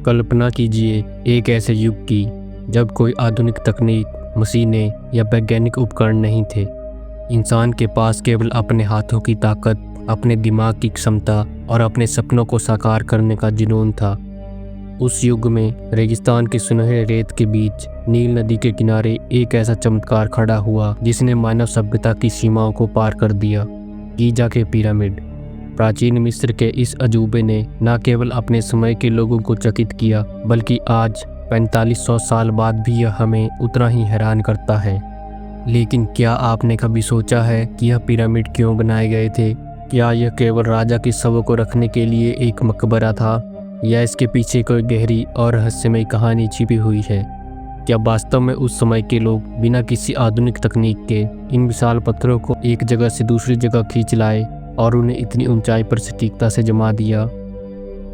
कल्पना कीजिए एक ऐसे युग की जब कोई आधुनिक तकनीक, मशीनें या वैज्ञानिक उपकरण नहीं थे। इंसान के पास केवल अपने हाथों की ताकत, अपने दिमाग की क्षमता और अपने सपनों को साकार करने का जुनून था। उस युग में रेगिस्तान के सुनहरे रेत के बीच नील नदी के किनारे एक ऐसा चमत्कार खड़ा हुआ जिसने मानव सभ्यता की सीमाओं को पार कर दिया। गीजा के पिरामिड। प्राचीन मिस्र के इस अजूबे ने न केवल अपने समय के लोगों को चकित किया, बल्कि आज 4500 साल बाद भी यह हमें उतना ही हैरान करता है। लेकिन क्या आपने कभी सोचा है कि यह पिरामिड क्यों बनाए गए थे? क्या यह केवल राजा के शवों को रखने के लिए एक मकबरा था, या इसके पीछे कोई गहरी और रहस्यमय कहानी छिपी हुई है? क्या वास्तव में उस समय के लोग बिना किसी आधुनिक तकनीक के इन विशाल पत्थरों को एक जगह से दूसरी जगह खींच लाए और उन्हें इतनी ऊंचाई पर सटीकता से जमा दिया?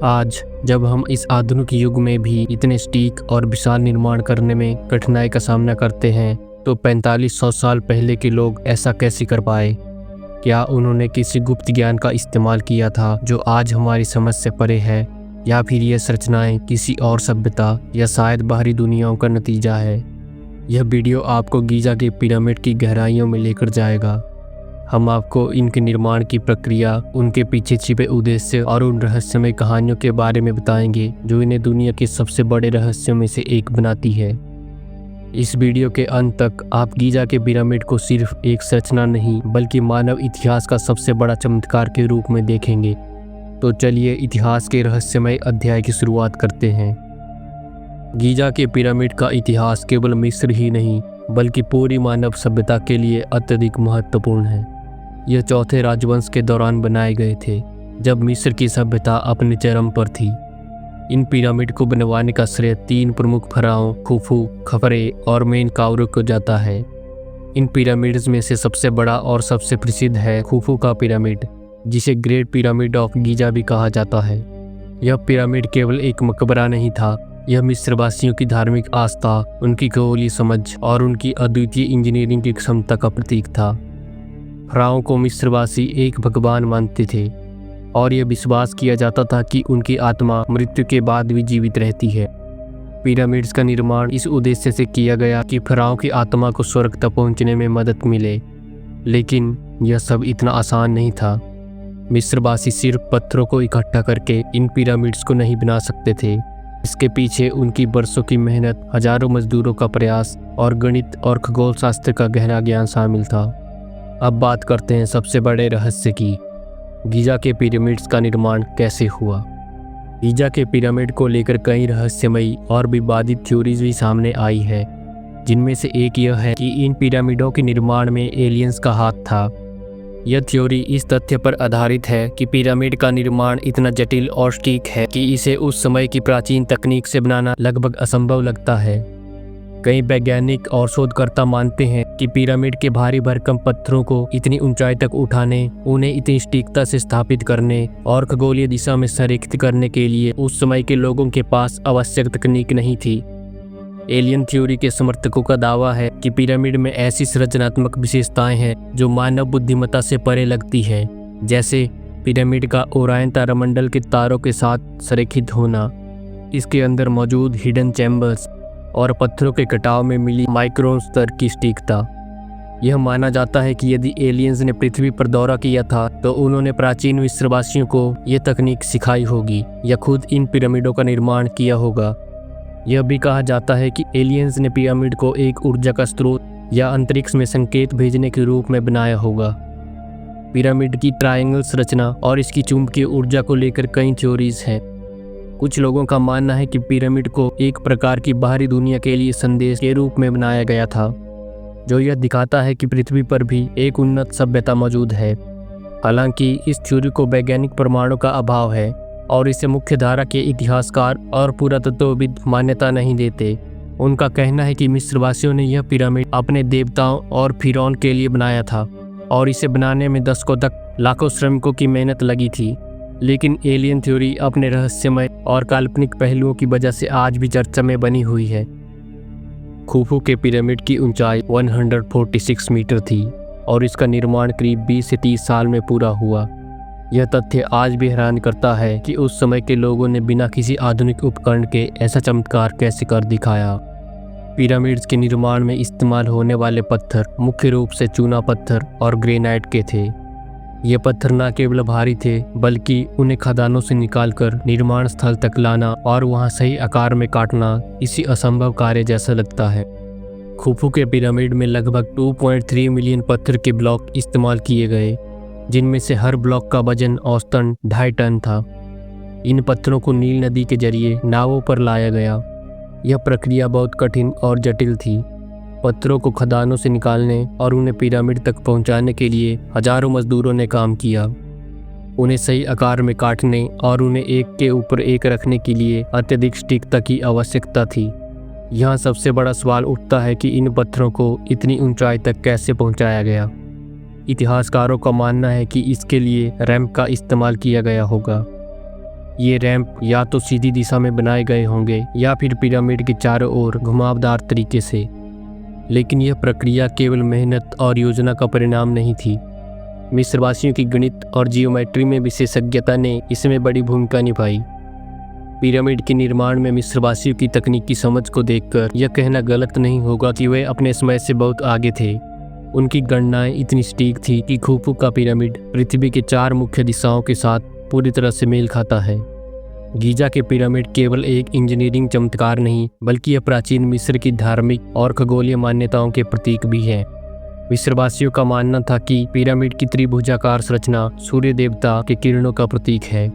आज जब हम इस आधुनिक युग में भी इतने सटीक और विशाल निर्माण करने में कठिनाई का सामना करते हैं, तो 4500 साल पहले के लोग ऐसा कैसे कर पाए? क्या उन्होंने किसी गुप्त ज्ञान का इस्तेमाल किया था जो आज हमारी समझ से परे है, या फिर ये संरचनाएं किसी और सभ्यता या शायद बाहरी दुनियाओं का नतीजा है? यह वीडियो आपको गीजा के पिरामिड की गहराइयों में लेकर जाएगा। हम आपको इनके निर्माण की प्रक्रिया, उनके पीछे छिपे उद्देश्य और उन रहस्यमय कहानियों के बारे में बताएंगे जो इन्हें दुनिया के सबसे बड़े रहस्यों में से एक बनाती है। इस वीडियो के अंत तक आप गीजा के पिरामिड को सिर्फ एक संरचना नहीं, बल्कि मानव इतिहास का सबसे बड़ा चमत्कार के रूप में देखेंगे। तो चलिए इतिहास के रहस्यमय अध्याय की शुरुआत करते हैं। गीजा के पिरामिड का इतिहास केवल मिस्र ही नहीं, बल्कि पूरी मानव सभ्यता के लिए अत्यधिक महत्वपूर्ण है। यह चौथे राजवंश के दौरान बनाए गए थे, जब मिस्र की सभ्यता अपने चरम पर थी। इन पिरामिड को बनवाने का श्रेय 3 प्रमुख फराओं खुफू, खफरे और मेनकाउरे को जाता है। इन पिरामिड्स में से सबसे बड़ा और सबसे प्रसिद्ध है खुफू का पिरामिड, जिसे ग्रेट पिरामिड ऑफ गीजा भी कहा जाता है। यह पिरामिड केवल एक मकबरा नहीं था, यह मिस्रवासियों की धार्मिक आस्था, उनकी खगोलीय समझ और उनकी अद्वितीय इंजीनियरिंग की क्षमता का प्रतीक था। फराओं को मिस्रवासी एक भगवान मानते थे और यह विश्वास किया जाता था कि उनकी आत्मा मृत्यु के बाद भी जीवित रहती है। पिरामिड्स का निर्माण इस उद्देश्य से किया गया कि फराओं की आत्मा को स्वर्ग तक पहुंचने में मदद मिले। लेकिन यह सब इतना आसान नहीं था। मिस्रवासी सिर्फ पत्थरों को इकट्ठा करके इन पिरामिड्स को नहीं बना सकते थे। इसके पीछे उनकी बरसों की मेहनत, हजारों मजदूरों का प्रयास और गणित और खगोल शास्त्र का गहरा ज्ञान शामिल था। अब बात करते हैं सबसे बड़े रहस्य की। गीजा के पिरामिड्स का निर्माण कैसे हुआ? गीजा के पिरामिड को लेकर कई रहस्यमयी और विवादित थ्योरीज भी सामने आई है, जिनमें से एक यह है कि इन पिरामिडों के निर्माण में एलियंस का हाथ था। यह थ्योरी इस तथ्य पर आधारित है कि पिरामिड का निर्माण इतना जटिल और सटीक है कि इसे उस समय की प्राचीन तकनीक से बनाना लगभग असंभव लगता है। कई वैज्ञानिक और शोधकर्ता मानते हैं कि पिरामिड के भारी भरकम पत्थरों को इतनी ऊंचाई तक उठाने, उन्हें इतनी सटीकता से स्थापित करने और खगोलीय दिशा में संरेखित करने के लिए उस समय के लोगों के पास आवश्यक तकनीक नहीं थी। एलियन थ्योरी के समर्थकों का दावा है कि पिरामिड में ऐसी संरचनात्मक विशेषताएं हैं जो मानव बुद्धिमत्ता से परे लगती है, जैसे पिरामिड का ओरायन तारामंडल के तारों के साथ संरेखित होना, इसके अंदर मौजूद हिडन चैम्बर्स और पत्थरों के कटाव में मिली माइक्रोन स्तर की सटीकता। यह माना जाता है कि यदि एलियंस ने पृथ्वी पर दौरा किया था तो उन्होंने प्राचीन मिस्रवासियों को यह तकनीक सिखाई होगी या खुद इन पिरामिडों का निर्माण किया होगा। यह भी कहा जाता है कि एलियंस ने पिरामिड को एक ऊर्जा का स्रोत या अंतरिक्ष में संकेत भेजने के रूप में बनाया होगा। पिरामिड की ट्रायंगल संरचना और इसकी चुंबकीय ऊर्जा को लेकर कई थ्योरीज हैं। कुछ लोगों का मानना है कि पिरामिड को एक प्रकार की बाहरी दुनिया के लिए संदेश के रूप में बनाया गया था, जो यह दिखाता है कि पृथ्वी पर भी एक उन्नत सभ्यता मौजूद है। हालांकि इस थ्योरी को वैज्ञानिक प्रमाणों का अभाव है और इसे मुख्य धारा के इतिहासकार और पुरातत्वविद मान्यता नहीं देते। उनका कहना है कि मिस्रवासियों ने यह पिरामिड अपने देवताओं और फिरौन के लिए बनाया था और इसे बनाने में दशकों तक लाखों श्रमिकों की मेहनत लगी थी। लेकिन एलियन थ्योरी अपने रहस्यमय और काल्पनिक पहलुओं की वजह से आज भी चर्चा में बनी हुई है। खुफू के पिरामिड की ऊंचाई 146 मीटर थी और इसका निर्माण करीब 20 से 30 साल में पूरा हुआ। यह तथ्य आज भी हैरान करता है कि उस समय के लोगों ने बिना किसी आधुनिक उपकरण के ऐसा चमत्कार कैसे कर दिखाया। पिरामिड्स के निर्माण में इस्तेमाल होने वाले पत्थर मुख्य रूप से चूना पत्थर और ग्रेनाइट के थे। ये पत्थर न केवल भारी थे बल्कि उन्हें खदानों से निकालकर निर्माण स्थल तक लाना और वहां सही आकार में काटना किसी असंभव कार्य जैसा लगता है। खुफू के पिरामिड में लगभग 2.3 मिलियन पत्थर के ब्लॉक इस्तेमाल किए गए, जिनमें से हर ब्लॉक का वजन औसतन 2.5 टन था। इन पत्थरों को नील नदी के जरिए नावों पर लाया गया। यह प्रक्रिया बहुत कठिन और जटिल थी। पत्थरों को खदानों से निकालने और उन्हें पिरामिड तक पहुंचाने के लिए हजारों मजदूरों ने काम किया। उन्हें सही आकार में काटने और उन्हें एक के ऊपर एक रखने के लिए अत्यधिक सटीकता की आवश्यकता थी। यहाँ सबसे बड़ा सवाल उठता है कि इन पत्थरों को इतनी ऊंचाई तक कैसे पहुंचाया गया। इतिहासकारों का मानना है कि इसके लिए रैंप का इस्तेमाल किया गया होगा। ये रैंप या तो सीधी दिशा में बनाए गए होंगे या फिर पिरामिड के चारों ओर घुमावदार तरीके से। लेकिन यह प्रक्रिया केवल मेहनत और योजना का परिणाम नहीं थी। मिस्रवासियों की गणित और जियोमेट्री में विशेषज्ञता ने इसमें बड़ी भूमिका निभाई। पिरामिड के निर्माण में मिस्रवासियों की तकनीकी समझ को देखकर यह कहना गलत नहीं होगा कि वे अपने समय से बहुत आगे थे। उनकी गणनाएं इतनी सटीक थी कि खुफू का पिरामिड पृथ्वी के 4 मुख्य दिशाओं के साथ पूरी तरह से मेल खाता है। गीजा के पिरामिड केवल एक इंजीनियरिंग चमत्कार नहीं बल्कि यह प्राचीन मिस्र की धार्मिक और खगोलीय मान्यताओं के प्रतीक भी है। मिस्रवासियों का मानना था कि पिरामिड की त्रिभुजाकार संरचना सूर्य देवता के किरणों का प्रतीक है।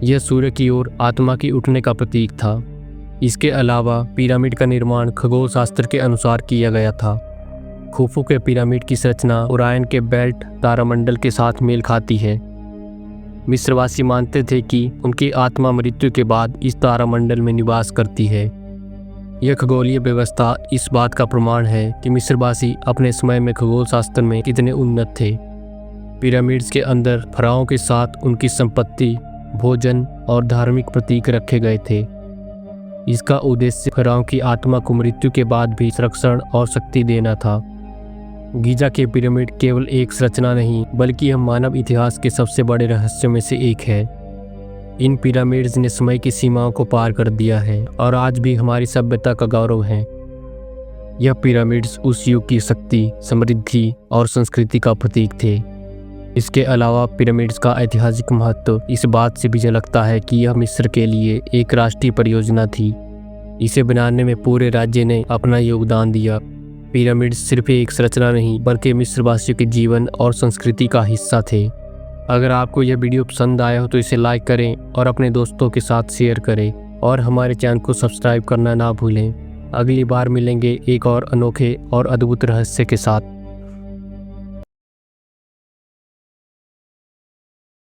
यह सूर्य की ओर आत्मा की उठने का प्रतीक था। इसके अलावा पिरामिड का निर्माण खगोल शास्त्र के अनुसार किया गया था। खुफू के पिरामिड की संरचना ओरायन के बेल्ट तारामंडल के साथ मेल खाती है। मिस्रवासी मानते थे कि उनकी आत्मा मृत्यु के बाद इस तारामंडल में निवास करती है। यह खगोलीय व्यवस्था इस बात का प्रमाण है कि मिस्रवासी अपने समय में खगोल शास्त्र में कितने उन्नत थे। पिरामिड्स के अंदर फराओं के साथ उनकी संपत्ति, भोजन और धार्मिक प्रतीक रखे गए थे। इसका उद्देश्य फराओं की आत्मा को मृत्यु के बाद भी संरक्षण और शक्ति देना था। गीजा के पिरामिड केवल एक संरचना नहीं बल्कि यह मानव इतिहास के सबसे बड़े रहस्यों में से एक है। इन पिरामिड्स ने समय की सीमाओं को पार कर दिया है और आज भी हमारी सभ्यता का गौरव है। यह पिरामिड्स उस युग की शक्ति, समृद्धि और संस्कृति का प्रतीक थे। इसके अलावा पिरामिड्स का ऐतिहासिक महत्व इस बात से भी झलकता है कि यह मिस्र के लिए एक राष्ट्रीय परियोजना थी। इसे बनाने में पूरे राज्य ने अपना योगदान दिया। पिरामिड्स सिर्फ एक संरचना नहीं बल्कि मिस्रवासियों के जीवन और संस्कृति का हिस्सा थे। अगर आपको यह वीडियो पसंद आया हो तो इसे लाइक करें और अपने दोस्तों के साथ शेयर करें और हमारे चैनल को सब्सक्राइब करना ना भूलें। अगली बार मिलेंगे एक और अनोखे और अद्भुत रहस्य के साथ।